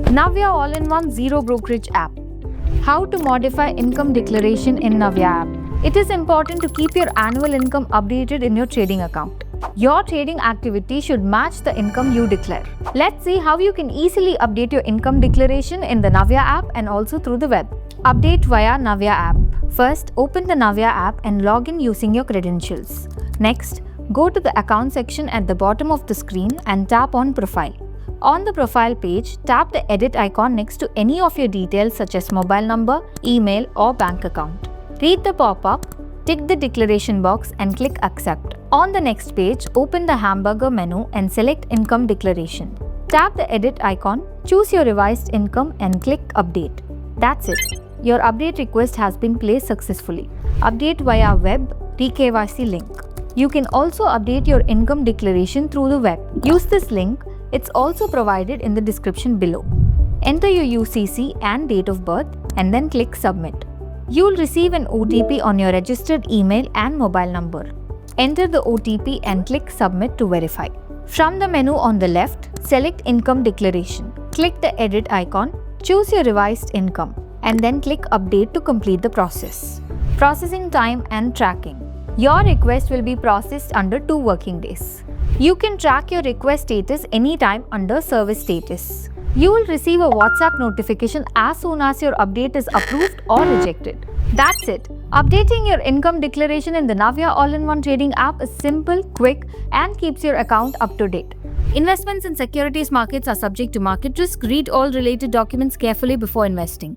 Navia All-in-One Zero Brokerage App. How to modify income declaration in Navia App. It is important to keep your annual income updated in your trading account. Your trading activity should match the income you declare. Let's see how you can easily update your income declaration in the Navia app and also through the web. Update via Navia app. First, open the Navia app and log in using your credentials. Next, go to the account section at the bottom of the screen and tap on Profile. On the profile page, tap the edit icon next to any of your details such as mobile number, email or bank account. Read the pop-up, tick the declaration box and click Accept. On the next page, open the hamburger menu and select Income Declaration. Tap the edit icon, choose your revised income and click Update. That's it. Your update request has been placed successfully. Update via web Re-KYC link. You can also update your income declaration through the web. Use this link. It's also provided in the description below. Enter your UCC and date of birth and then click Submit. You'll receive an OTP on your registered email and mobile number. Enter the OTP and click Submit to verify. From the menu on the left, select Income Declaration. Click the edit icon, choose your revised income, and then click Update to complete the process. Processing time and tracking. Your request will be processed under 2 working days. You can track your request status anytime under Service Status. You will receive a WhatsApp notification as soon as your update is approved or rejected. That's it. Updating your income declaration in the Navia All-in-One Trading app is simple, quick, and keeps your account up to date. Investments in securities markets are subject to market risk. Read all related documents carefully before investing.